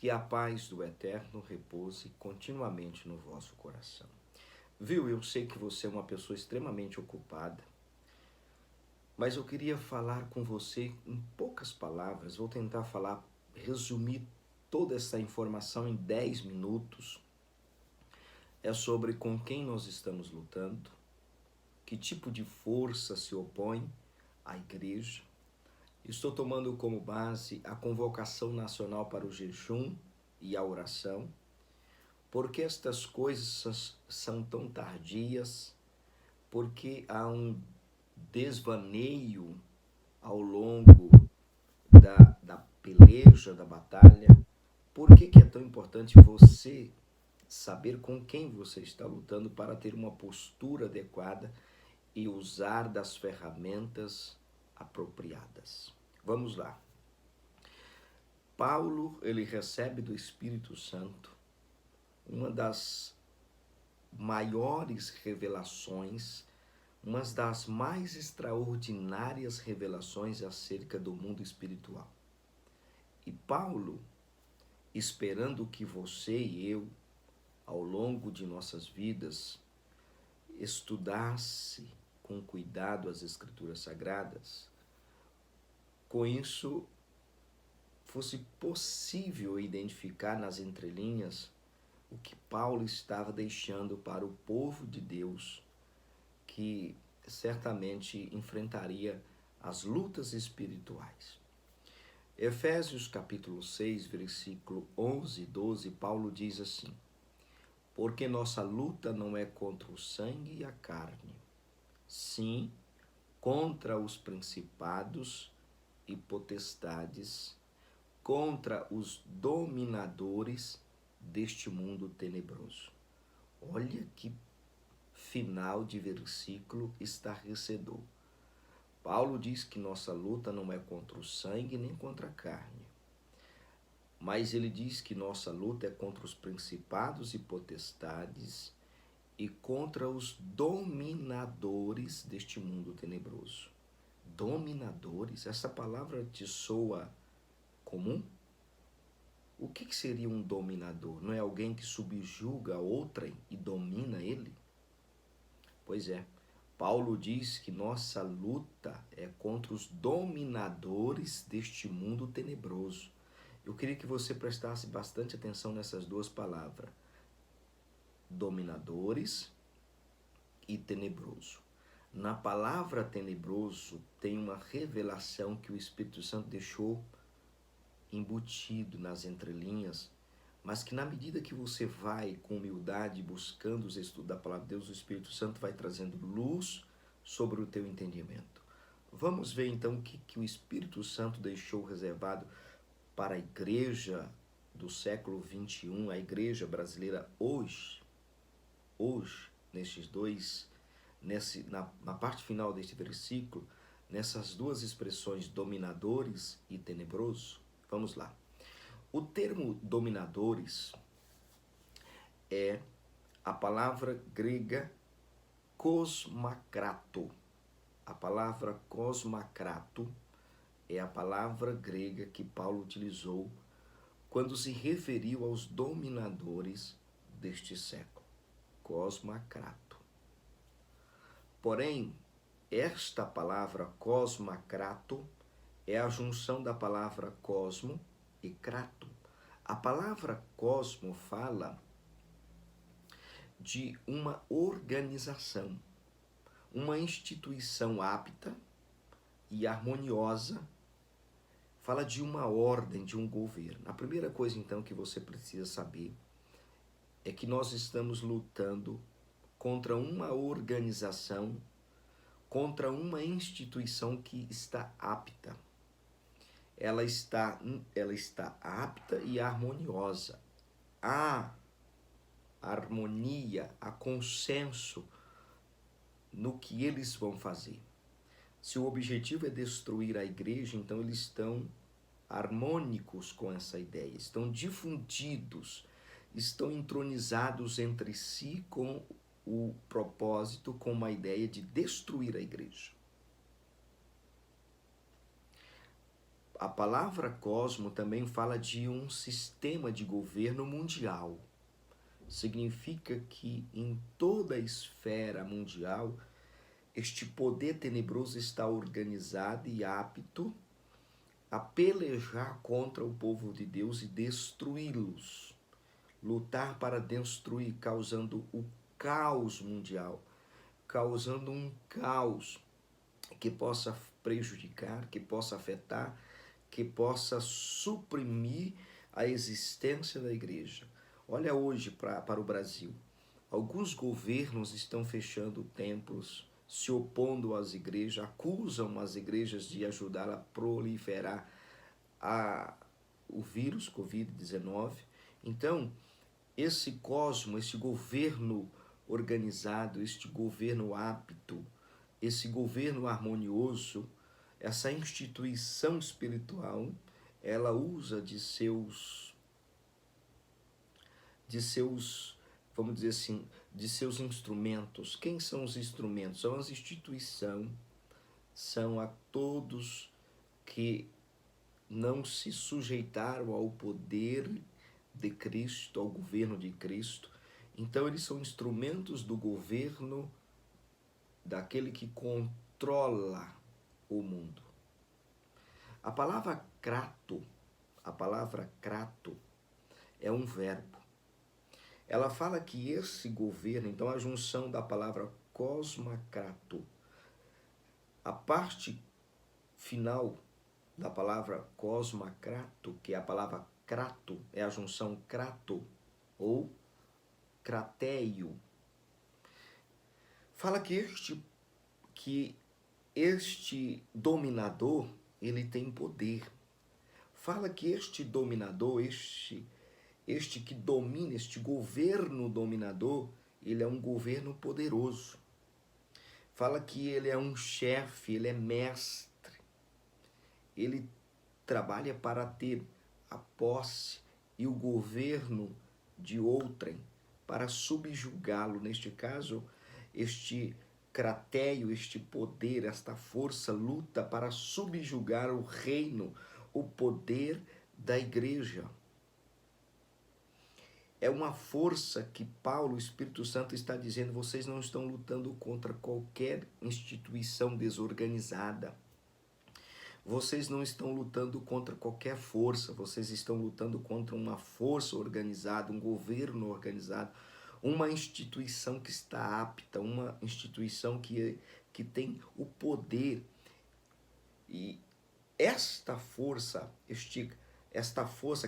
Que a paz do Eterno repouse continuamente no vosso coração. Viu, eu sei que você é uma pessoa extremamente ocupada, mas eu queria falar com você em poucas palavras. Vou tentar resumir toda essa informação em 10 minutos. É sobre com quem nós estamos lutando, que tipo de força se opõe à igreja. Estou tomando como base a convocação nacional para o jejum e a oração. Por que estas coisas são tão tardias? Porque há um desvaneio ao longo da peleja, da batalha. Por que é tão importante você saber com quem você está lutando para ter uma postura adequada e usar das ferramentas apropriadas? Vamos lá. Paulo, ele recebe do Espírito Santo uma das maiores revelações, uma das mais extraordinárias revelações acerca do mundo espiritual. E Paulo, esperando que você e eu, ao longo de nossas vidas, estudasse com cuidado as Escrituras Sagradas, com isso fosse possível identificar nas entrelinhas o que Paulo estava deixando para o povo de Deus, que certamente enfrentaria as lutas espirituais. Efésios capítulo 6, versículo 11 e 12, Paulo diz assim: porque nossa luta não é contra o sangue e a carne, sim contra os principados e potestades, contra os dominadores deste mundo tenebroso. Olha que final de versículo estarrecedor. Paulo diz que nossa luta não é contra o sangue nem contra a carne, mas ele diz que nossa luta é contra os principados e potestades e contra os dominadores deste mundo tenebroso. Dominadores? Essa palavra te soa comum? O que seria um dominador? Não é alguém que subjuga outrem e domina ele? Pois é, Paulo diz que nossa luta é contra os dominadores deste mundo tenebroso. Eu queria que você prestasse bastante atenção nessas duas palavras: dominadores e tenebroso. Na palavra tenebroso tem uma revelação que o Espírito Santo deixou embutido nas entrelinhas, mas que na medida que você vai com humildade buscando os estudos da palavra de Deus, o Espírito Santo vai trazendo luz sobre o teu entendimento. Vamos ver então o que o Espírito Santo deixou reservado para a igreja do século 21, a igreja brasileira hoje, na parte final deste versículo, nessas duas expressões, dominadores e tenebroso. Vamos lá. O termo dominadores é a palavra grega kosmakrato. A palavra kosmakrato é a palavra grega que Paulo utilizou quando se referiu aos dominadores deste século. Kosmakrato. Porém, esta palavra kosmakrato é a junção da palavra cosmo e krato. A palavra cosmo fala de uma organização, uma instituição apta e harmoniosa, fala de uma ordem, de um governo. A primeira coisa, então, que você precisa saber é que nós estamos lutando contra uma organização, contra uma instituição que está apta. Ela está apta e harmoniosa. Há harmonia, há consenso no que eles vão fazer. Se o objetivo é destruir a igreja, então eles estão harmônicos com essa ideia, estão difundidos, estão entronizados entre si com o propósito, com uma ideia de destruir a igreja. A palavra cosmo também fala de um sistema de governo mundial. Significa que em toda a esfera mundial, este poder tenebroso está organizado e apto a pelejar contra o povo de Deus e destruí-los. Lutar para destruir, causando o caos mundial, causando um caos que possa prejudicar, que possa afetar, que possa suprimir a existência da igreja. Olha hoje para o Brasil. Alguns governos estão fechando templos, se opondo às igrejas, acusam as igrejas de ajudar a proliferar o vírus Covid-19. Então, esse cosmo, esse governo organizado, este governo apto, esse governo harmonioso, essa instituição espiritual, ela usa de seus, vamos dizer assim, de seus instrumentos. Quem são os instrumentos? São as instituições, são a todos que não se sujeitaram ao poder de Cristo, ao governo de Cristo. Então eles são instrumentos do governo daquele que controla o mundo. A palavra crato é um verbo. Ela fala que esse governo, então a junção da palavra cosmacrato, a parte final da palavra cosmacrato, que é a palavra crato, é a junção crato ou crateio. Fala que este dominador, ele tem poder. Fala que este dominador, este que domina, este governo dominador, ele é um governo poderoso. Fala que ele é um chefe, ele é mestre. Ele trabalha para ter a posse e o governo de outrem, para subjugá-lo. Neste caso, este crateio, este poder, esta força luta para subjugar o reino, o poder da igreja. É uma força que Paulo, o Espírito Santo, está dizendo: vocês não estão lutando contra qualquer instituição desorganizada. Vocês não estão lutando contra qualquer força, vocês estão lutando contra uma força organizada, um governo organizado, uma instituição que está apta, uma instituição que tem o poder. E esta força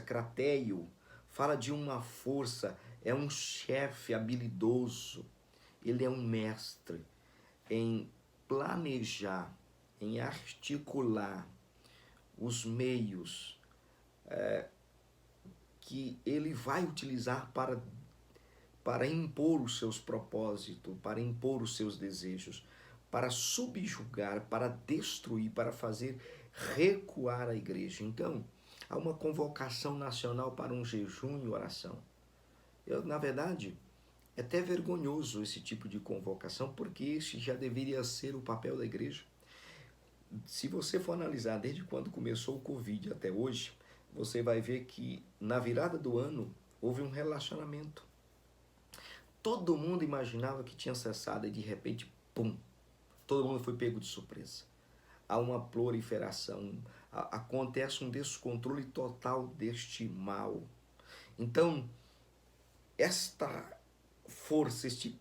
crateio, fala de uma força, é um chefe habilidoso, ele é um mestre em planejar, em articular os meios que ele vai utilizar para impor os seus propósitos, para impor os seus desejos, para subjugar, para destruir, para fazer recuar a igreja. Então, há uma convocação nacional para um jejum e oração. Na verdade, é até vergonhoso esse tipo de convocação, porque esse já deveria ser o papel da igreja. Se você for analisar desde quando começou o Covid até hoje, você vai ver que na virada do ano houve um relacionamento. Todo mundo imaginava que tinha cessado e de repente, pum, todo mundo foi pego de surpresa. Há uma proliferação, acontece um descontrole total deste mal. Então, esta força, este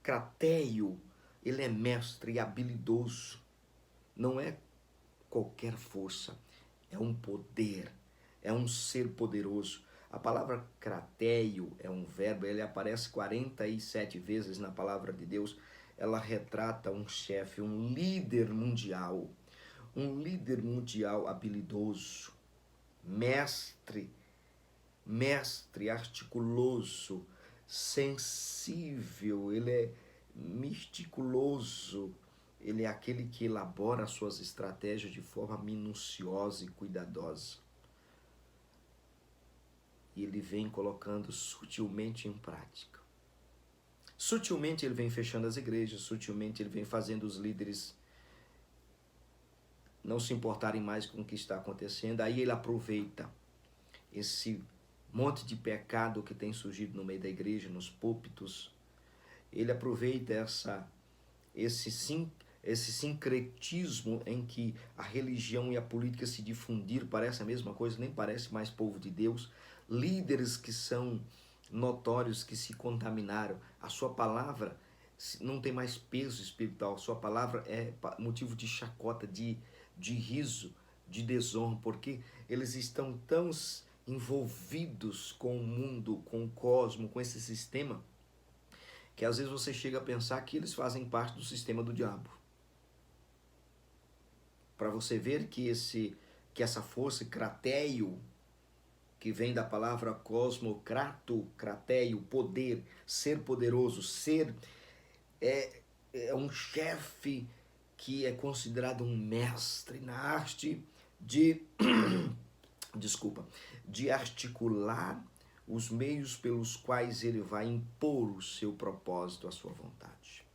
crateio, ele é mestre e habilidoso. Não é qualquer força, é um poder, é um ser poderoso. A palavra crateio é um verbo, ele aparece 47 vezes na palavra de Deus. Ela retrata um chefe, um líder mundial habilidoso, mestre articuloso, sensível, ele é meticuloso. Ele é aquele que elabora suas estratégias de forma minuciosa e cuidadosa. E ele vem colocando sutilmente em prática. Sutilmente ele vem fechando as igrejas, sutilmente ele vem fazendo os líderes não se importarem mais com o que está acontecendo. Aí ele aproveita esse monte de pecado que tem surgido no meio da igreja, nos púlpitos. Ele aproveita esse sincretismo em que a religião e a política se difundiram, parece a mesma coisa, nem parece mais povo de Deus. Líderes que são notórios, que se contaminaram. A sua palavra não tem mais peso espiritual, a sua palavra é motivo de chacota, de riso, de desonra, porque eles estão tão envolvidos com o mundo, com o cosmos, com esse sistema, que às vezes você chega a pensar que eles fazem parte do sistema do diabo. Para você ver que essa força, crateio, que vem da palavra cosmocrato, crateio, poder, ser poderoso, ser é um chefe que é considerado um mestre na arte de de articular os meios pelos quais ele vai impor o seu propósito, a sua vontade.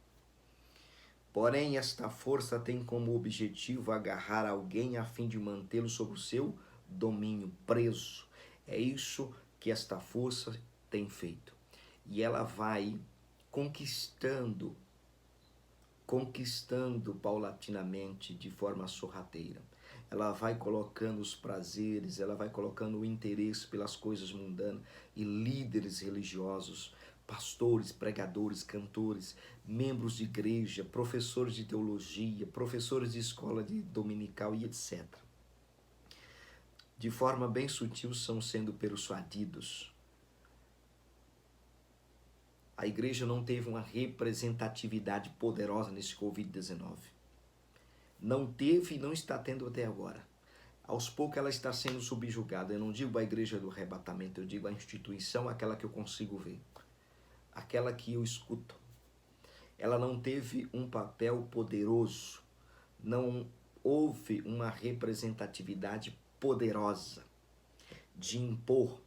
Porém, esta força tem como objetivo agarrar alguém a fim de mantê-lo sob o seu domínio, preso. É isso que esta força tem feito. E ela vai conquistando paulatinamente, de forma sorrateira. Ela vai colocando os prazeres, ela vai colocando o interesse pelas coisas mundanas, e líderes religiosos, pastores, pregadores, cantores, membros de igreja, professores de teologia, professores de escola de dominical e etc. De forma bem sutil são sendo persuadidos. A igreja não teve uma representatividade poderosa nesse Covid-19. Não teve e não está tendo até agora. Aos poucos ela está sendo subjugada. Eu não digo a igreja do arrebatamento, eu digo a instituição, aquela que eu consigo ver, aquela que eu escuto. Ela não teve um papel poderoso, não houve uma representatividade poderosa de impor.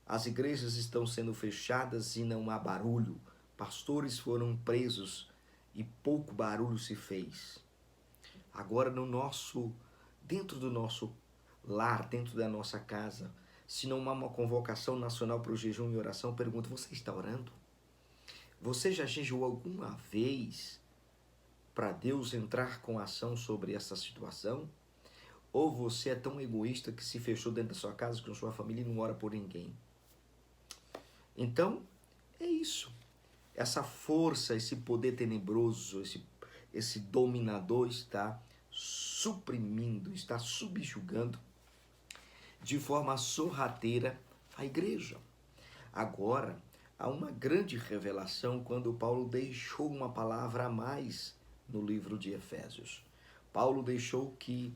As igrejas estão sendo fechadas e não há barulho. Pastores foram presos e pouco barulho se fez. Agora dentro do nosso lar, dentro da nossa casa, se não há uma convocação nacional para o jejum e oração, eu pergunto, você está orando? Você já jejuou alguma vez para Deus entrar com ação sobre essa situação? Ou você é tão egoísta que se fechou dentro da sua casa com sua família e não ora por ninguém? Então, é isso. Essa força, esse poder tenebroso, esse dominador está suprimindo, está subjugando de forma sorrateira a igreja. Agora, há uma grande revelação quando Paulo deixou uma palavra a mais no livro de Efésios. Paulo deixou que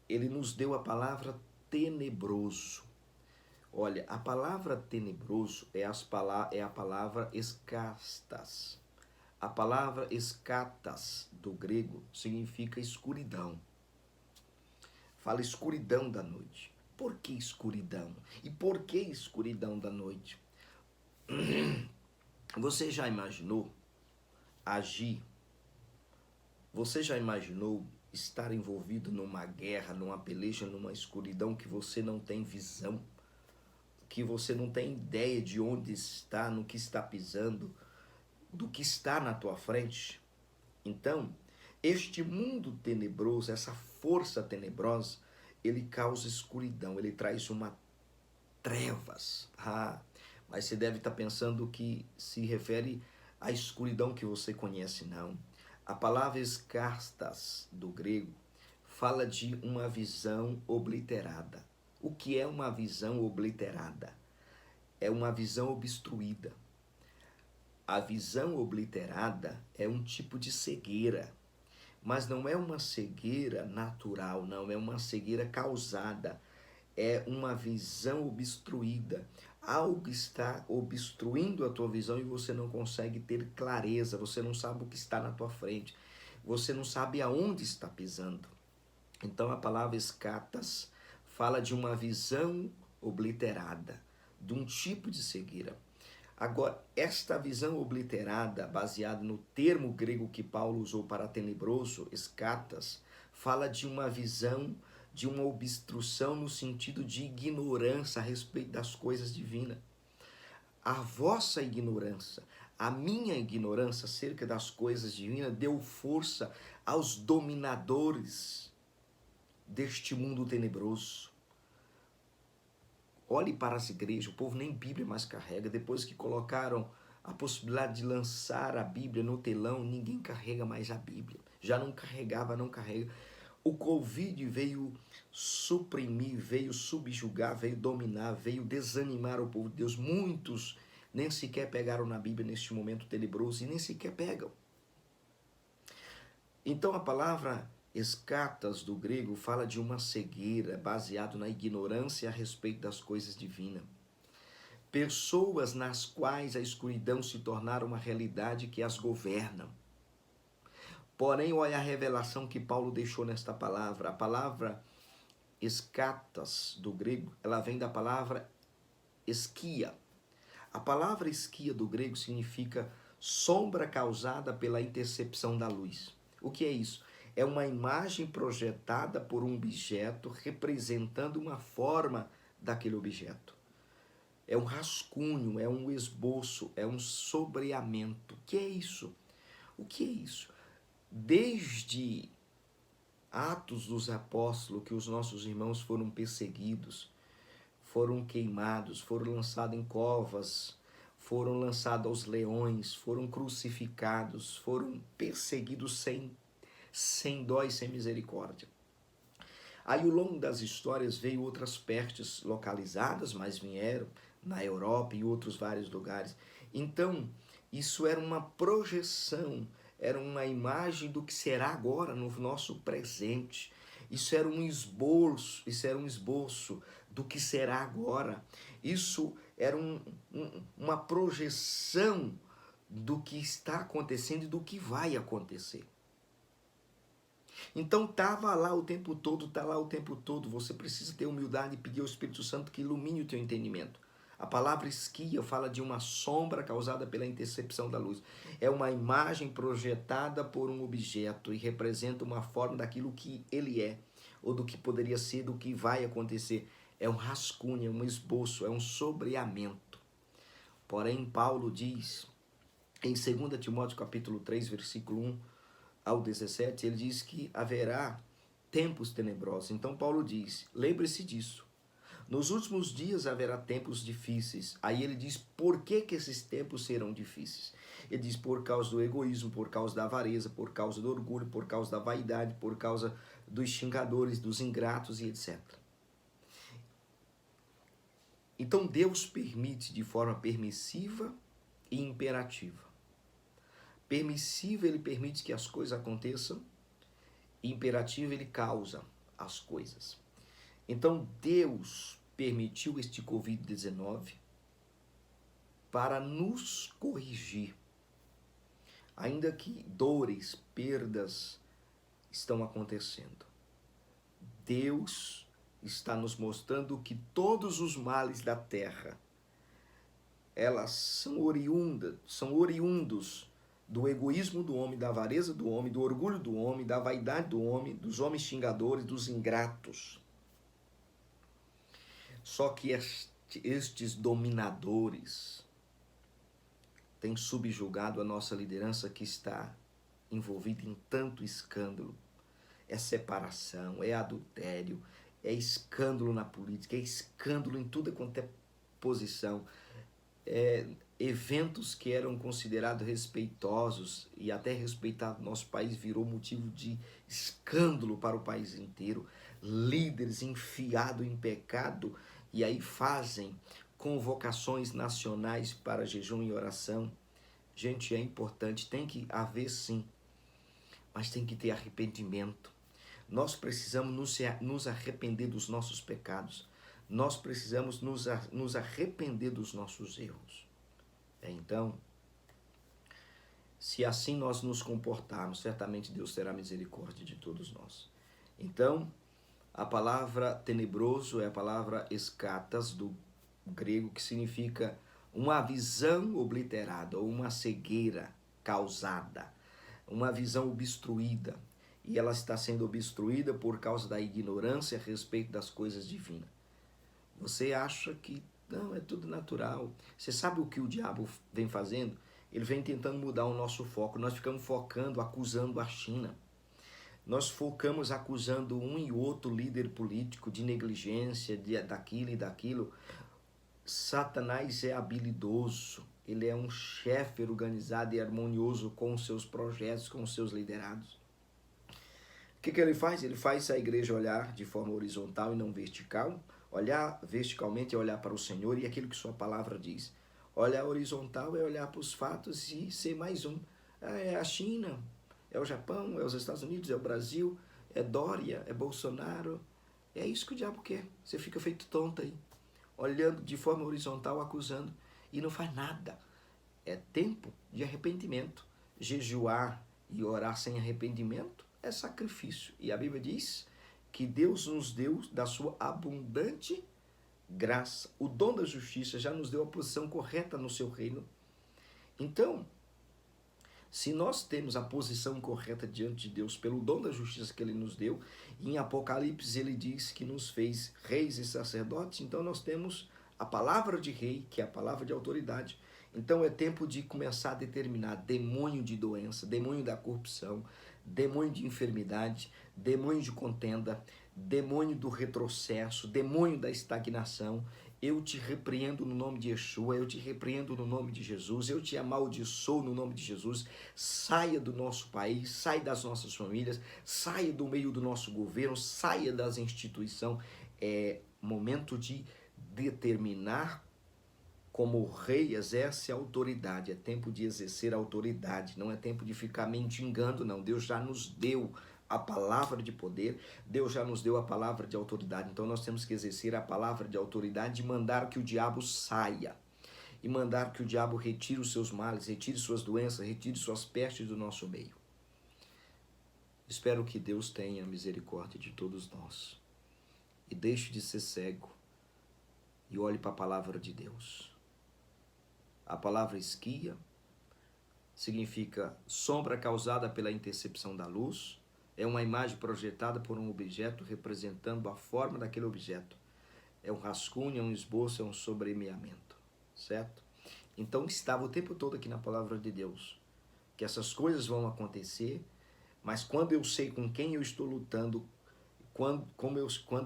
ele nos deu a palavra tenebroso. Olha, a palavra tenebroso é a palavra escastas. A palavra escatas, do grego, significa escuridão. Fala escuridão da noite. Por que escuridão? E por que escuridão da noite? Você já imaginou agir? Você já imaginou estar envolvido numa guerra, numa peleja, numa escuridão que você não tem visão? Que você não tem ideia de onde está, no que está pisando, do que está na tua frente? Então, este mundo tenebroso, essa força tenebrosa, ele causa escuridão, ele traz uma trevas. Mas você deve estar pensando que se refere à escuridão que você conhece, não. A palavra escastas, do grego, fala de uma visão obliterada. O que é uma visão obliterada? É uma visão obstruída. A visão obliterada é um tipo de cegueira, mas não é uma cegueira natural, não, é uma cegueira causada, é uma visão obstruída. Algo está obstruindo a tua visão e você não consegue ter clareza, você não sabe o que está na tua frente, você não sabe aonde está pisando. Então a palavra escatas fala de uma visão obliterada, de um tipo de cegueira. Agora, esta visão obliterada, baseada no termo grego que Paulo usou para tenebroso, escatas, fala de uma visão, de uma obstrução no sentido de ignorância a respeito das coisas divinas. A vossa ignorância, a minha ignorância acerca das coisas divinas deu força aos dominadores deste mundo tenebroso. Olhe para as igrejas, o povo nem Bíblia mais carrega. Depois que colocaram a possibilidade de lançar a Bíblia no telão, ninguém carrega mais a Bíblia. Já não carregava, não carrega. O Covid veio suprimir, veio subjugar, veio dominar, veio desanimar o povo de Deus. Muitos nem sequer pegaram na Bíblia neste momento tenebroso e nem sequer pegam. Então a palavra escatas do grego fala de uma cegueira baseado na ignorância a respeito das coisas divinas. Pessoas nas quais a escuridão se tornaram uma realidade que as governam. Porém, olha a revelação que Paulo deixou nesta palavra. A palavra escatas do grego, ela vem da palavra esquia. A palavra esquia do grego significa sombra causada pela intercepção da luz. O que é isso? É uma imagem projetada por um objeto representando uma forma daquele objeto. É um rascunho, é um esboço, é um sobreamento. O que é isso? O que é isso? Desde Atos dos Apóstolos, que os nossos irmãos foram perseguidos, foram queimados, foram lançados em covas, foram lançados aos leões, foram crucificados, foram perseguidos sem dó e sem misericórdia. Aí, ao longo das histórias, veio outras pestes localizadas, mas vieram na Europa e outros vários lugares. Então, isso era uma projeção, era uma imagem do que será agora no nosso presente. Isso era um esboço do que será agora. Isso era uma projeção do que está acontecendo e do que vai acontecer. Então estava lá o tempo todo, está lá o tempo todo. Você precisa ter humildade e pedir ao Espírito Santo que ilumine o teu entendimento. A palavra esquia fala de uma sombra causada pela intercepção da luz. É uma imagem projetada por um objeto e representa uma forma daquilo que ele é, ou do que poderia ser, do que vai acontecer. É um rascunho, é um esboço, é um sobreamento. Porém, Paulo diz, em 2 Timóteo capítulo 3, versículo 1 ao 17, ele diz que haverá tempos tenebrosos. Então Paulo diz, lembre-se disso. Nos últimos dias haverá tempos difíceis. Aí ele diz por que esses tempos serão difíceis. Ele diz por causa do egoísmo, por causa da avareza, por causa do orgulho, por causa da vaidade, por causa dos xingadores, dos ingratos e etc. Então Deus permite de forma permissiva e imperativa. Permissiva, ele permite que as coisas aconteçam. Imperativo, ele causa as coisas. Então Deus permitiu este Covid-19 para nos corrigir. Ainda que dores, perdas estão acontecendo. Deus está nos mostrando que todos os males da terra, elas são oriundos do egoísmo do homem, da avareza do homem, do orgulho do homem, da vaidade do homem, dos homens xingadores, dos ingratos. Só que estes dominadores têm subjugado a nossa liderança que está envolvida em tanto escândalo. É separação, é adultério, é escândalo na política, é escândalo em tudo quanto é posição. Eventos que eram considerados respeitosos e até respeitados no nosso país virou motivo de escândalo para o país inteiro. Líderes enfiados em pecado e aí fazem convocações nacionais para jejum e oração. Gente, é importante, tem que haver sim, mas tem que ter arrependimento. Nós precisamos nos arrepender dos nossos pecados. Nós precisamos nos arrepender dos nossos erros. Então, se assim nós nos comportarmos, certamente Deus terá misericórdia de todos nós. Então, a palavra tenebroso é a palavra escatas do grego, que significa uma visão obliterada ou uma cegueira causada, uma visão obstruída. E ela está sendo obstruída por causa da ignorância a respeito das coisas divinas. Você acha que não, é tudo natural. Você sabe o que o diabo vem fazendo? Ele vem tentando mudar o nosso foco. Nós ficamos focando, acusando a China. Nós focamos acusando um e outro líder político de negligência, daquilo e daquilo. Satanás é habilidoso. Ele é um chefe organizado e harmonioso com os seus projetos, com os seus liderados. O que ele faz? Ele faz a igreja olhar de forma horizontal e não vertical. Olhar verticalmente é olhar para o Senhor e aquilo que sua palavra diz. Olhar horizontal é olhar para os fatos e ser mais um. É a China, é o Japão, é os Estados Unidos, é o Brasil, é Dória, é Bolsonaro. É isso que o diabo quer. Você fica feito tonto aí, olhando de forma horizontal, acusando, e não faz nada. É tempo de arrependimento. Jejuar e orar sem arrependimento é sacrifício. E a Bíblia diz que Deus nos deu da sua abundante graça. O dom da justiça já nos deu a posição correta no seu reino. Então, se nós temos a posição correta diante de Deus pelo dom da justiça que ele nos deu, em Apocalipse ele diz que nos fez reis e sacerdotes, então nós temos a palavra de rei, que é a palavra de autoridade. Então é tempo de começar a determinar demônio de doença, demônio da corrupção, demônio de enfermidade, demônio de contenda, demônio do retrocesso, demônio da estagnação. Eu te repreendo no nome de Yeshua, eu te repreendo no nome de Jesus, eu te amaldiçoo no nome de Jesus. Saia do nosso país, saia das nossas famílias, saia do meio do nosso governo, saia das instituições. É momento de determinar como o rei exerce a autoridade. É tempo de exercer a autoridade, não é tempo de ficar mendigando, não. Deus já nos deu a palavra de poder, Deus já nos deu a palavra de autoridade. Então nós temos que exercer a palavra de autoridade e mandar que o diabo saia. E mandar que o diabo retire os seus males, retire suas doenças, retire suas pestes do nosso meio. Espero que Deus tenha misericórdia de todos nós. E deixe de ser cego. E olhe para a palavra de Deus. A palavra esquia significa sombra causada pela intercepção da luz. É uma imagem projetada por um objeto representando a forma daquele objeto. É um rascunho, é um esboço, é um sobremeamento, certo? Então estava o tempo todo aqui na palavra de Deus, que essas coisas vão acontecer, mas quando eu sei com quem eu estou lutando, quando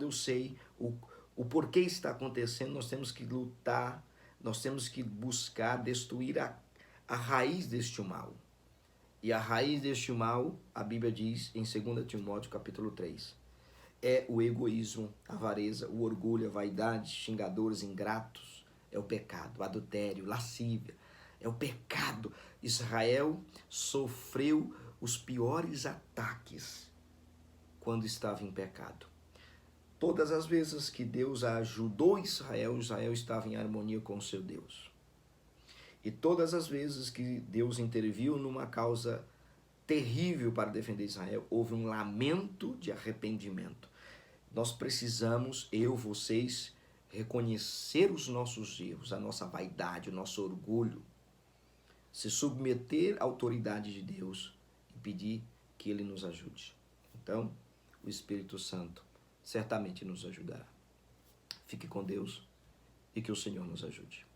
eu sei o porquê está acontecendo, nós temos que lutar, nós temos que buscar destruir a raiz deste mal. E a raiz deste mal, a Bíblia diz em 2 Timóteo capítulo 3, é o egoísmo, a avareza, o orgulho, a vaidade, xingadores, ingratos, é o pecado, o adultério, lascívia, é o pecado. Israel sofreu os piores ataques quando estava em pecado. Todas as vezes que Deus ajudou Israel, Israel estava em harmonia com o seu Deus. E todas as vezes que Deus interviu numa causa terrível para defender Israel, houve um lamento de arrependimento. Nós precisamos, vocês, reconhecer os nossos erros, a nossa vaidade, o nosso orgulho, se submeter à autoridade de Deus e pedir que Ele nos ajude. Então, o Espírito Santo certamente nos ajudará. Fique com Deus e que o Senhor nos ajude.